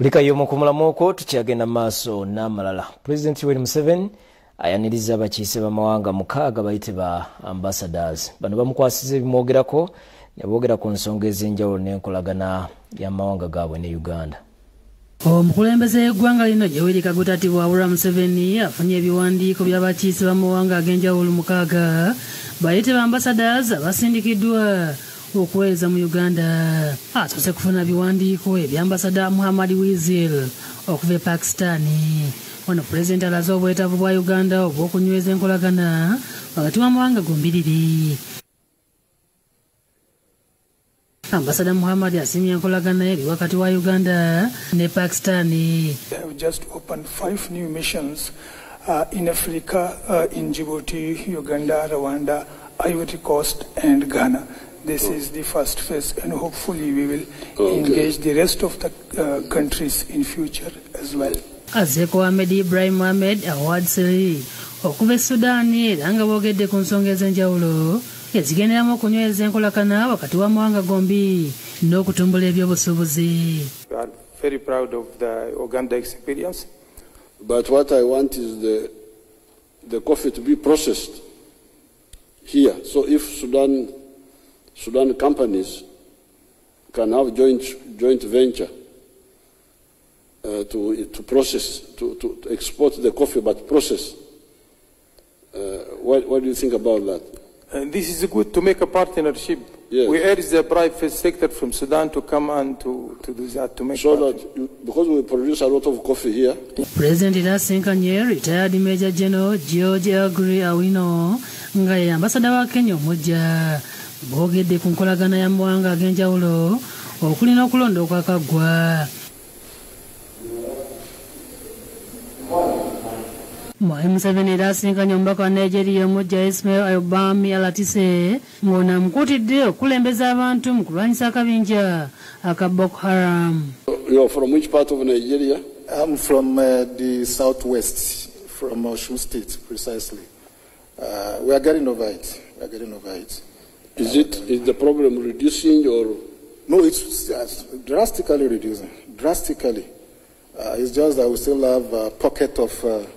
Kulikayo mu kumulamoko tukyagenda maaso n'amalala. President Yoweri Museveni ayaniriza abakiise b'amawanga mukaaga bayite ba ambassadors. Bano bamukwasiza ebimwogerako ne boogera ku nsonga ez'enjawulo n'enkolagana y'amawanga gaabwe ne Uganda. Omukulembeze w'eggwanga lino Yoweri Kaguta Museveni afunye ebiwandiiko by'abakiise b'amawanga ag'enjawulo mukaaga bayite ba ambassadors abasindikiddwa okuweereza mu Uganda. Asoose kufuna biwandiiko eby'ambasada Muhammad Wizil okuva e Pakistan. Ono Pulezidenti alaze obwetaavu bwa Uganda obw'okunyweza enkolagana wakati w'amawanga gombiriri. Ambasada Muhammad asimye enkolagana eri wakati wa Uganda ne Pakistan. They have just opened 5 new missions in Africa, in Djibouti, Uganda, Rwanda, Ivory Coast and Ghana. This is the first phase, and hopefully we will engage the rest of the countries in future as well. Azeko Ahmed Ibrahim Ahmed awardseri okuva Sudan era nga boogedde ku nsonga ez'enjawulo ezigenderamu okunyweza enkolagana wakati w'amawanga gombi n'okutumbula ebyobusuubuzi. We are very proud of the Uganda experience. But what I want is the coffee to be processed here. So if Sudan companies can have joint venture to process, to export the coffee, but process. What do you think about that? This is good to make a partnership. Yes. We urge the private sector from Sudan to come and to do that, to make so that because we produce a lot of coffee here. President Ilasinkanye retired Major General George Agri Awino nga ye ambasada wa Kenya omujja boogedde ku nkolagana y'amawanga ag'enjawulo okulina okulonda okwakaggwa. Museveni era asinkanye omubaka wa Nigeria omujja Ismail Ayobami Alatise ng'ono amukutidde okulembeza abantu mu kulwanyisa akabinja aka Boko Haram. You are from which part of Nigeria? I'm from the southwest, from Osun State, precisely. We are getting over it. Is the problem reducing or? No, it's drastically reducing. Drastically. It's just that we still have a pocket of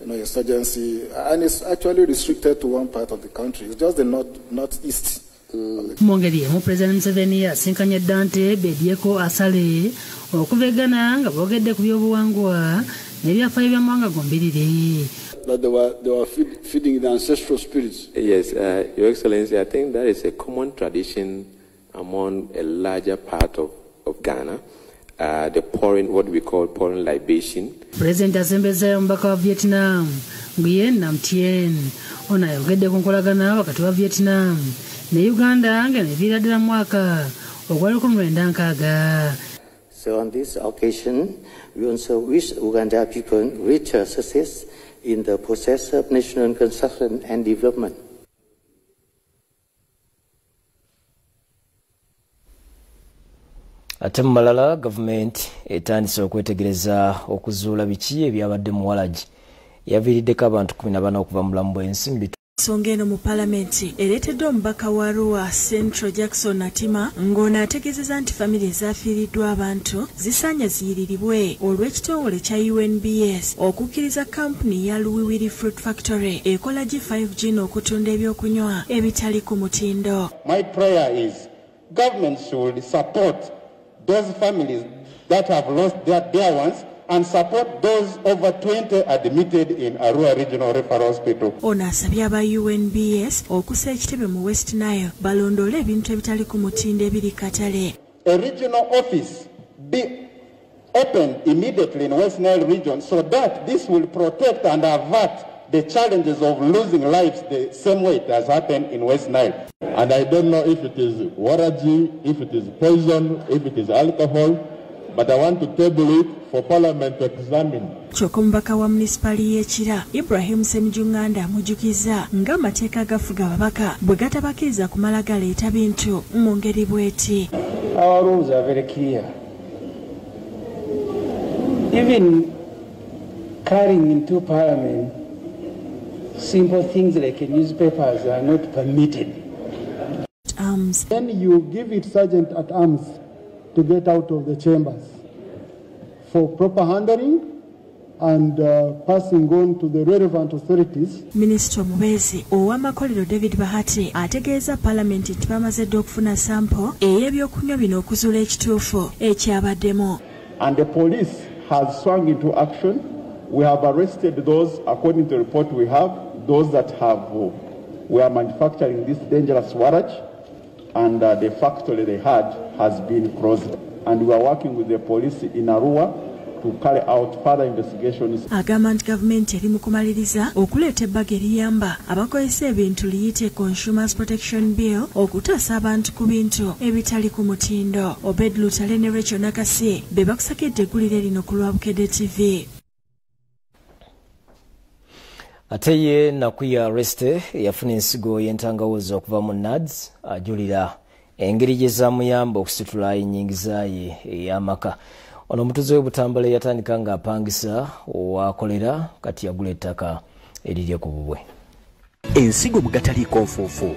insurgency, and it's actually restricted to one part of the country. It's just the northeast. Mungeri emu President Museveni asinkanye Dante Bedieko Asale okuva e Ghana nga boogedde ku byobuwangwa n'ebyafaayo by'amawanga gombiriri. That they were feeding the ancestral spirits. Yes, Your Excellency, I think that is a common tradition among a larger part of Ghana. The pouring, what we call pouring libation. President asembeza omubaka wa Vietnam Nguyen Nam Tien ono ayogedde ku nkolagana wakati wa Vietnam ne Uganda nga neviira ddala mu mwaka ogwa 1996. So on this occasion, we also wish Uganda people richer success in the process of national construction and development. Ate mu malala Gavumenti etandise okwetegereza okuzuula biki ebyabadde mu waragi yaviiriddeko abantu 14 okuva mu bulamu bw'ensi. Ensonga eno mu palamenti ereetedde omubaka wa Arua Central Jackson Atima ng'ono ategeezezza nti famire ezaafiiriddwa abantu zisaanye ziyiriribwe olw'ekitongole kya UNBS okukkiriza kampuni ya Luwiwiri Fruit Factory ekola G5G n'okutunda ebyokunywa ebitali ku mutindo. My prayer is government should support those families that have lost their dear ones and support those over 20 admitted in Arua Regional Referral Hospital. Ono asabye aba UNBS okussa ekitebe mu West Nile balondole ebintu ebitali ku mutindo ebiri katale. A regional office be opened immediately in West Nile region so that this will protect and avert the challenges of losing lives the same way it has happened in West Nile. And I don't know if it is waragi, if it is poison, if it is alcohol, but I want to table it for Parliament to examine. Kyokka omubaka wa munisipali y'Ekira Ibrahim Semujunganda amujjukiza ng'amateeka agafuga ababaka bwe gatabakiriza kumala galeeta bintu mu ngeri bw'eti. Our rules are very clear. Even carrying into Parliament simple things like newspapers are not permitted. Then you give it sergeant at arms to get out of the chambers. for proper handling and passing on to the relevant authorities. Minister Omubezi ow'amakolero David Bahati ategeeza Palamenti nti bamaze dda okufuna sampo ey'ebyokunywa bino okuzuula ekituufu ekyabaddemu. And the police has swung into action. We have arrested those, according to the report we have, those that were manufacturing this dangerous waragi, and the factory they had has been closed. And we are working with the police in Arua to carry out further investigations. Agamba nti gavumenti eri mu kumaliriza okuleeta ebbaga eriyamba abakozesa ebintu liyite Consumers Protection Bill okutaasa abantu ku bintu ebitali ku mutindo. Obed Lutale ne Rachel Nakasi be bakusakidde eggulire lino ku lwa Bukedde TV. Ate ye Nakuya Reste yafuna ensigo y'entangawuzi okuva mu NAADS ajulira engeri gye zaamuyamba okusitula enyigiza ye ey'amaka. Ono omutuuze w'Ebutambala yatandika ng'apangisa w'akolera kati yagula ettaka erirye ku bubwe. Ensigo mu gataliiko nfuufu.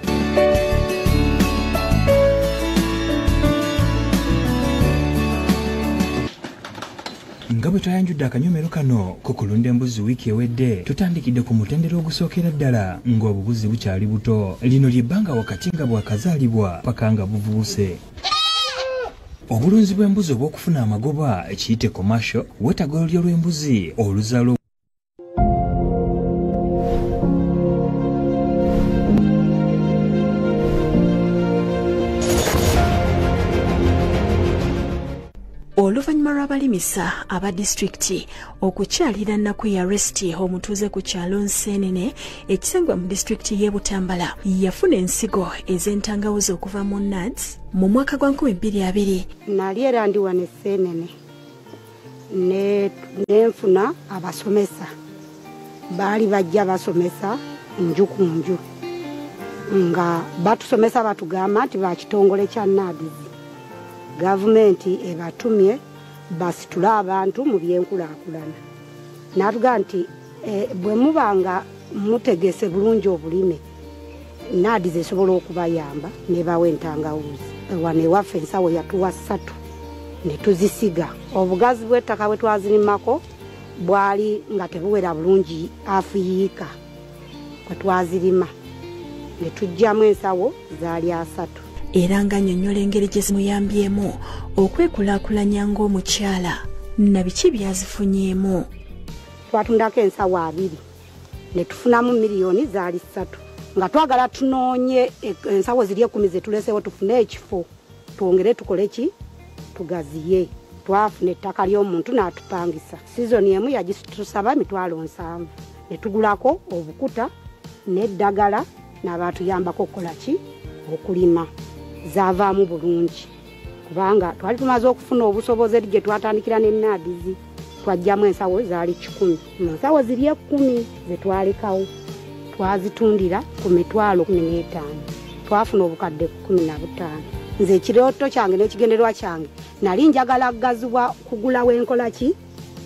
Nga bwe twayanjudde akanyomero kano ku kulunda embuzi wiiki ewedde tutandikidde ku mutendera ogusookera ddala ng'obubuzi bukyali buto. Lino ly'ebbanga wakati nga bwakazaalibwa paka nga buvuuse. Obulunzi bw'embuzi obw'okufuna amagoba ekiyite commercial weetaaga olulyo lw'embuzi oluzaalo. Oluvannyuma lw'abalimisa aba disitulikiti okukyalira Nakuya Resti omutuuze ku kyalo Nseenene ekisangibwa mu disitulikiti y'e Butambala yafuna ensigo ez'entangawuzi okuva mu NAADS mu mwaka gwa 2020. Nali era ndi wano Enseenene nenfuna abasomesa baali bajja basomesa nju ku nju nga batusomesa batugamba nti bakitongole kya NAADS. Gavumenti ebatumye basitula abantu mu byenkulaakulana. N'atugamba nti bwe mubanga mutegese bulungi obulime NAADS esobola okubayamba nebawa entangawuzi. Wano ewaffe ensawo yatuwa 3 ne tuzisiga. Obugazi bw'ettaka bwe twazirimako bwali nga tebuwera bulungi afiyiika kwe twazirima ne tujjamu ensawo zaali 3. Era ng'annyonnyola engeri gye zimuyambyemu okwekulaakulanya ng'omukyala na biki byazifunyeemu. Twatundako ensawo 2 ne tufunamu miliyoni zaali 3 nga twagala tunoonye ensawo ziri 10 ze tuleseewo tufune ekifo twongere tukole ki tugaziye. Twafuna ettaka ly'omuntu n'atupangisa. Sizoni emu yagitusaba $7,000 ne tugulako obukuta n'eddagala n'abatuyambako okukola ki okulima. Zavaamu bulungi kubanga twali tumaze okufuna obusobozi eri gye twatandikira ne NAADS twajjamu ensawo zaali 10. Mu nsawo ziri 10 ze twalekawo twazitundira ku $15,000 twafuna obukadde 15. Nze ekirooto kyange n'ekigendererwa kyange nali njagala gaziwa kugula wenkola ki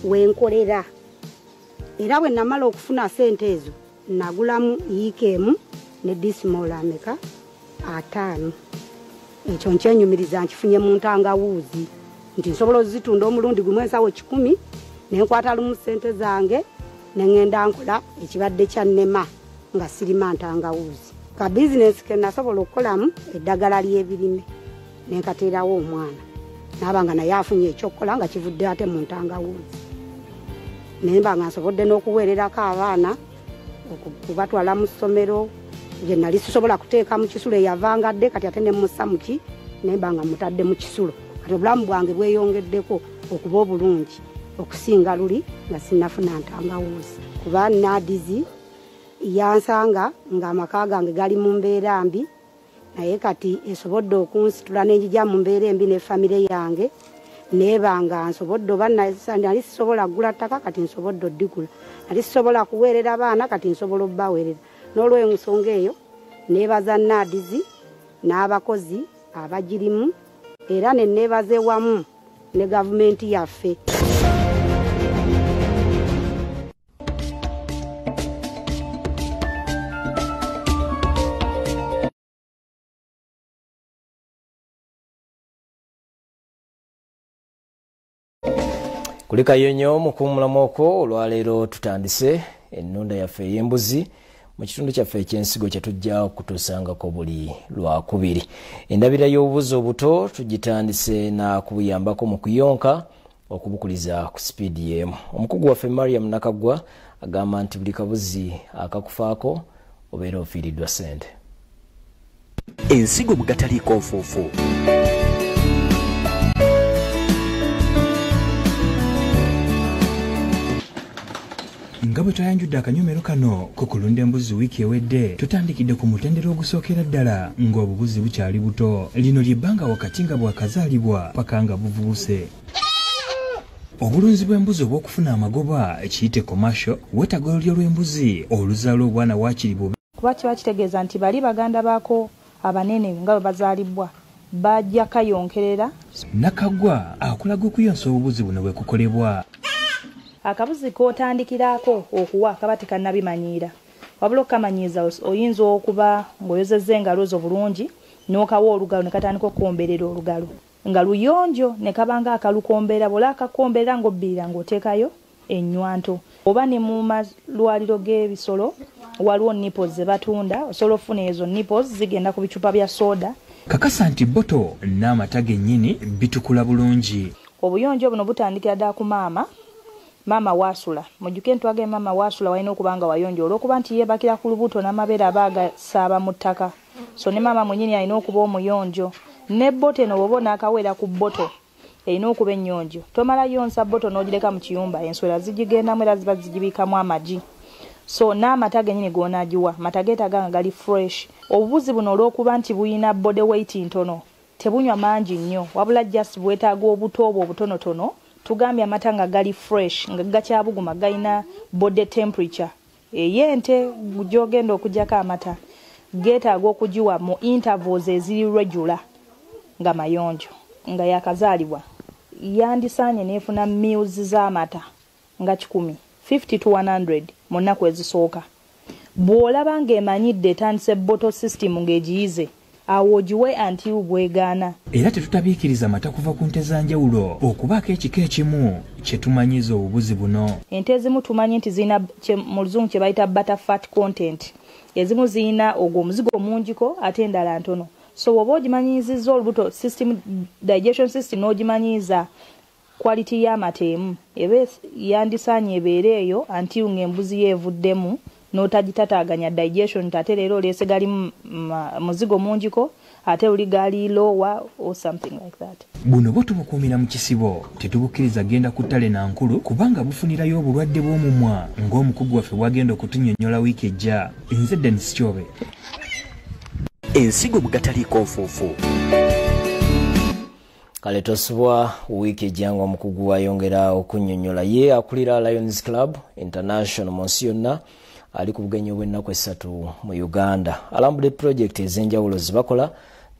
wenkolera. Era bwe namala okufuna sente ezo nagulamu yiikeemu ne disimola ameka 5. Ekyo nkyenyumiriza nkifunye mu ntangawuzi nti nsobola ozitunda omulundi gumu ensawo 10 nenkwata lumu sente zange nengenda nkola ekibadde kya nnema nga sirima ntangawuzi. Ka bizinesi ke nasobola okukolamu eddagala ly'ebirime nenkateerawo omwana n'abanga naye afunye ekyokukola nga kivudde ate mu ntangawuzi. Nemba nga nsobodde n'okuweererako abaana okubatwala mu ssomero. Je nali sisobola kuteeka mu kisulo eyavangadde kati ate ne mussa muki nemba nga mutadde mu kisulo. Kati obulamu bwange bweyongeddeko okuba obulungi okusinga luli nga sinafuna ntangawuzi. Kuba NAADS yansanga ng'amaka gange gali mu mbeera mbi naye kati esobodde okunsitula n'enjija mu mbeera embi ne famire yange nebanga nsobodde oba nali sisobola kugula ttaka kati nsobodde oddigula. Nali sisobola kuweerera abaana kati nsobola obbaweerera. N'olw'ensonga eyo neebaza NAADS n'abakozi abagirimu era ne neebaze wamu ne gavumenti yaffe. Kuli Kayonyo mu kuumulamoko olwaleero tutandise ennunda yaffe ey'embuzi mu kitundu kyaffe eky'ensigo kye tujja kutusangako buli Lwakubiri. Endabira y'obubuzi obuto tugitandise na kubuyambako mu kuyonka okubukuliza ku sipiidi y'emu. Omukugu waffe Mariam Nakagwa agamba nti buli kabuzi akakufaako obeera ofiiriddwa ssente. Ensigo mu gataliiko nfuufu. Nga bwe twayanjudde akanyomero kano ku kulunda embuzi wiiki ewedde tutandikidde ku mutendera ogusookera ddala ng'obubuzi bukyali buto. Lino ly'ebbanga wakati nga bwakazaalibwa paka nga buvubuse. Obulunzi bw'embuzi obw'okufuna amagoba ekiyite commercial wetaaga olulyo lw'embuzi oluzaala obwana waakiri bubi. Kuba kiba kitegeeza nti bali baganda baako abanene nga bwe bazaalibwa bajja kayonkerera. Nakagwa akulaga okuyonsa obubuzi buno bwe kukolebwa. Akabuzi k'otandikirako okuwa kaba tekannabimanyiira. Wabula okamanyiiza oyinza okuba ng'oyozezza engalo zo bulungi n'okawa olugalo ne katandika okukomberera olugalo. Nga luyonjo ne kabanga akalukombeera bw'ola akakombeera ng'obbirira ng'oteekayo ennywanto. Oba ne mu malwaliro g'ebisolo waliwo nipples ze batunda osobola ofuna ezo nipples zigenda ku bicupa bya soda. Kakasa nti bboto n'amata gennyini bitukula bulungi. Obuyonjo buno butandikira ddala ku maama wasula. Mujjuke ntwage maama wasula walina okuba nga wayonjo olw'okuba nti yeebakira ku lubuto n'amabeere aba agasaaba mu ttaka. So ne maama mwennyini alina okuba omuyonjo. Ne bboto eno bw'oba onaakaweera ku bboto erina okuba ennyonjo. Tomala yonsa bboto n'ogireka mu kiyumba enswera zigigendamu era ziba zigibiikamu amagi. So n'amata gennyini g'onaagiwa mata geetaaga nga gali fresh. Obubuzi buno olw'okuba nti buyina body weight ntono tebunywa mangi nnyo wabula just bwetaaga obuto obwo obutonotono. Tugambye amata nga gali fresh nga gakyabuguma galina body temperature ey'ente gy'ogenda okugyako amata geetaaga okugiwa mu intervals eziri regular nga mayonjo nga yakazaalibwa yandisaanye neefuna meals z'amata nga 100 50 to 100 mu nnaku ezisooka. Bw'olaba ng'emanyidde etandise bottle system ng'egiyize awo giwe anti bwegaana. Era tetutabiikiriza mata kuva ku nte z'anjawulo okubaako ekika ekimu kye tumanyiza obubuzi buno. Ente ezimu tumanyi nti zirina mu luzungu kye bayita butter fat content. Ezimu zirina ogwo omuzigo mungiko ate endala ntono. So bw'oba ogimanyizizza olubuto system digestion system n'ogimanyiza quality y'amata emu ebe yandisaanye ebeere eyo anti ng'embuzi yeevuddemu n'otagitataaganya digestion ate leero oleese gali muzigo mungiko ate uli gali lower or something like that. Buno bwo tubukuumira mu kisibo tetubukkiriza genda ku ttale nankulu kubanga bufunirayo obulwadde bw'omumwa ng'omukugu waffe bwagenda okutunnyonnyola wiiki ejja. Nze Dennis Kyobe. Ensigo mu gataliiko nfuufu. Kale tosubwa wiiki ejjanga omukugu wayongera okunnyonnyola ye akulira Lions Club International mu nsi yonna ali ku bugenyi obw'ennaku 3 mu Uganda. Alambudde project ez'enjawulo zibakola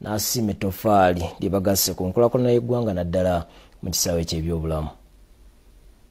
n'asiima ettofaali lye bagasse ku nkulakulana y'eggwanga naddala mu kisaawe ky'ebyobulamu.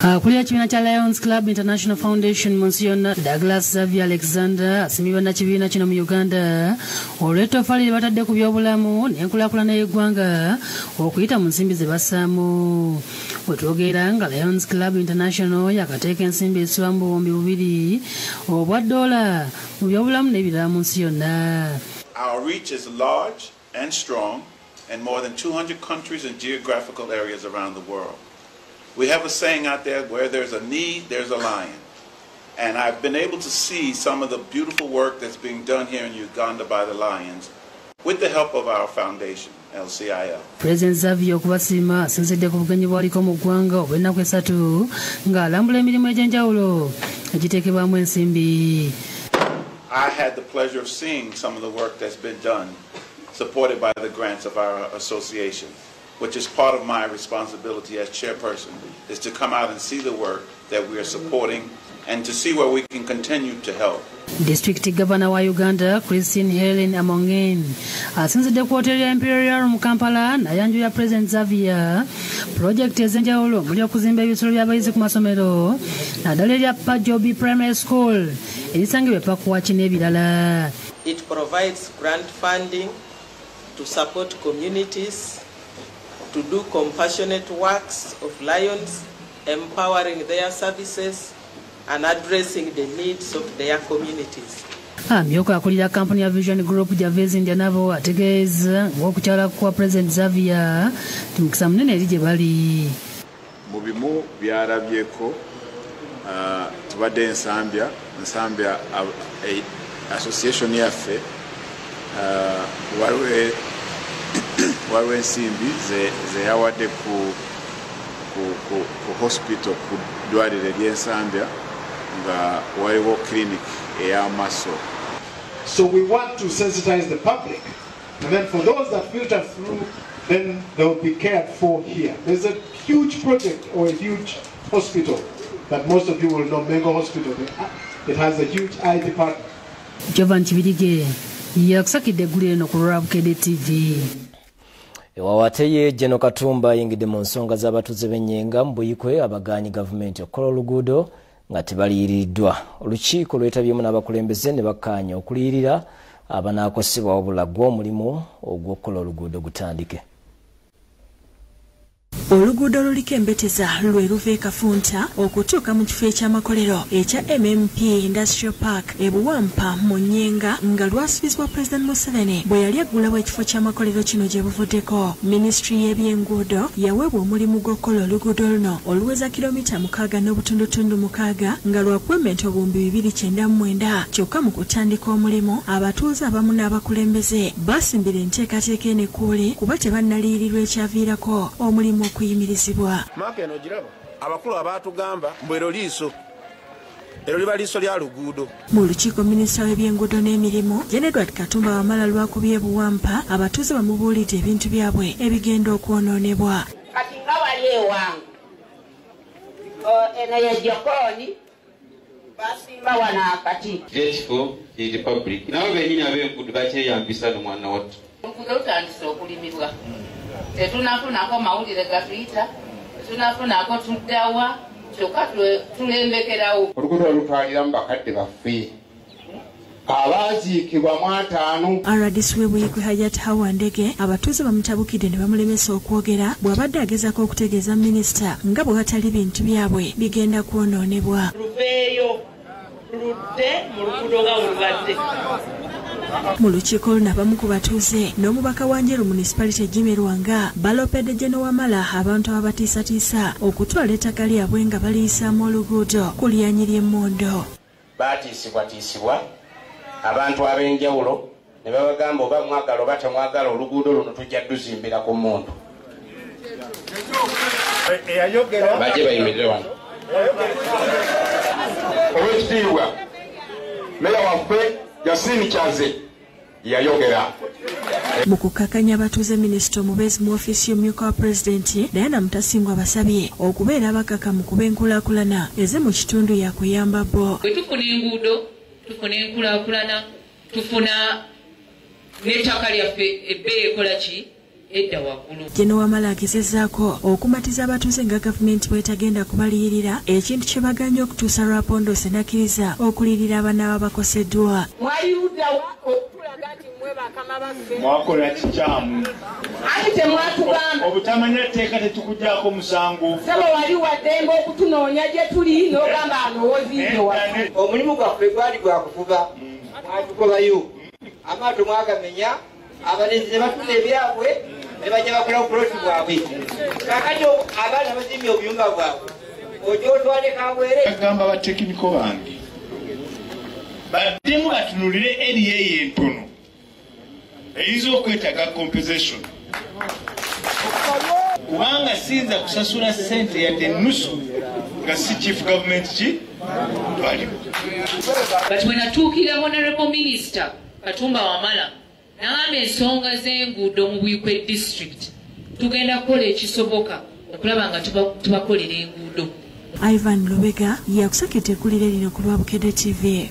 Akulira ekibiina kya Lions Club International Foundation mu nsi yonna Douglas Xavier Alexander asiimibwa nakibiina kino mu Uganda olw'ettofaali lye batadde ku byobulamu n'enkulaakulana y'eggwanga okuyita mu nsimbi ze bassaamu. Bwe twogera nga Lions Club International yakateeka ensimbi ezisibwa mu buwumbi 2 obwa $, mu byobulamu n'ebirala mu nsi yonna. Our reach is large and strong in more than 200 countries and geographical areas around the world. We have a saying out there, where there's a need, there's a lion. And I've been able to see some of the beautiful work that's being done here in Uganda by the Lions with the help of our foundation, LCIL. President Xavier okubasiima asinzidde ku bugenyi bwaliko mu ggwanga obw'ennaku 3 ng'alambula emirimu egy'enjawulo egiteekebwamu ensimbi. I had the pleasure of seeing some of the work that's been done, supported by the grants of our association, which is part of my responsibility as chairperson, is to come out and see the work that we are supporting and to see where we can continue to help. District Governor wa Uganda, Christine Helen Amongen, asinzidde ku hoteli ya Imperial mu Kampala n'ayanjula President Xavier project ez'enjawulo omuli okuzimba ebisolo by'abayizi ku masomero naddala erya Pajobi Primary School erisangibwa e Pakwasizza n'ebirala. It provides grant funding to support communities to do compassionate works of lions empowering their services and addressing the needs of their communities. Amyuka akulira kampuni ya Vision Group Javezi Ndianabo ategeeza ng'okukyala kwa President Xavier timukisa munene eri gye bali. Mu bimu byalabyeko tubadde Ensambya association yaffe waliwo ensimbi ze yawadde ku hospital ku ddwaliro ery'Ensambya nga waliwo clinic ey'amaaso. So we want to sensitize the public, and then for those that filter through, then they will be cared for here. There's a huge project or a huge hospital that most of you will know, Mengo Hospital. It has a huge eye department. Jovan Chibidige, yakusakidde eggulire no ku Bukedde TV. Ewawateye Jeno Katumba yingidde mu nsonga z'abatuuze b'Enyenga mu buyikwe abagaanyi gavumenti okukola oluguudo nga tebaliyiriddwa. Olukiiko lwetabyemu n'abakulembeze ne bakkaanya okuliyirira abanaakosebwa wabula gw'omulimu ogw'okukola oluguudo gutandike. Oluguudo luliko embeteza lwe luva e Kafunta okutuuka mu kifo eky'amakolero ekya MMP Industrial Park ebuwampa mu Nnyenga nga lwasubizibwa President Museveni bwe yali aggulawo ekifo ky'amakolero kino gye buvuddeko. Minisitule y'ebyenguudo yaweebwa omulimu gw'okukola oluguudo luno oluweza kilomita 6.6 nga lwa appointment obuwumbi 299 kyokka mu kutandika omulimu abatuuze abamu n'abakulembeze basimbira enteekateeka enekuule kuba tebannaliyirirwa ekyaviirako omulimu okuyimirizibwa. Makeno giraba abakulu abatugamba mbwero liiso ero liba liiso lya luguudo. Mu lukiiko minisita w'ebyenguudo n'emirimu Edward Katumba wamala lwakubye buwampa abatuuze bamubuulidde ebintu byabwe ebigenda okwonoonebwa. Kati nga wali ewange eno ye jokoni basimba wana akati ekifo kiri public nabo bennyini ab'enguudo bakyeyambisa n'omwana wattu. Oluguudo lutandise okulimibwa. Tetunafunako mawulire gatuyita, tetunafunako tuddawa, kyokka tulembekerawo. Oluguudo olutwaliramu bakadde baffe abaziikibwa mu 5. RDC w'ebuyikwe Hajat Hawandege abatuuze bamutabukidde ne bamulemesa okwogera bw'abadde agezaako okutegeeza minisita nga bwe watali bintu byabwe bigenda kwonoonebwa. Luveeyo ludde mu luguudo nga bulubadde. Mu lukiiko lunabamu ku batuuze n'omubaka wa Njeru municipality Jimmy Lwanga balopedde Jeno Wamala abantu ababatiisatiisa okutwala ettaka lyabwe nga baliyisaamu oluguudo ku lyanyi ly'emmondo. Baatiisibwatiisibwa abantu ab'enjawulo ne babagamba oba mwagala oba temwagala oluguudo luno tujja tuzimbira ku mmondo. Bajje bayimirire wano. Owekitiibwa meya waffe Yasini Kyaze yayogera. Mu kukakanya abatuuze minisita omubeezi mu ofiisi y'omumyuka wa pulezidenti Diana Mutasingwa basabye okubeera abakakamu kuba enkulaakulana eze mu kitundu yakuyamba bo. Bwe tufuna enguudo tufuna enkulaakulana tufuna n'ettaka lyaffe ebbeeyi ekola ki edda waggulu. Jeno Wamala agezezzaako okumatiza abatuuze nga gavumenti bwetagenda kubaliyirira ekintu kye baganya okutuusa lwapondo senakkiriza okuliyirira abaana abakoseddwa. Mwaliruddawa okutulaga nti mmwe bakama baffe mwakola kikyamu ate temwatugamba obutamanya tteeka tetukuggyako musango. Saba wali waddembe okutunoonya gye tuli n'ogamba anowoziiyo wa Omulimu gwaffe gwali gwa kuvuba mwatukobayo amaato mwagamenya abalenzi ne batunda ebyabwe ne bajja bakola okuloti bwabwe. Kakati abaana bazimbye obuyumba bwabwe ojja otwale kabwere. Agamba batekiniko bange baddemu batunulire eriya eyo entono eyinza okwetaaga compensation kubanga siyinza kusasula ssente yadde nusu nga si chief government ki twalimu. But when atuukira Honorable Minister Katumba Wamala n'agamba ensonga z'enguudo mu Bukedde district tugenda kukola ekisoboka okulaba nga tubakolera enguudo. Ivan Lubega yakusakidde eggulire lino ku lwa Bukedde TV.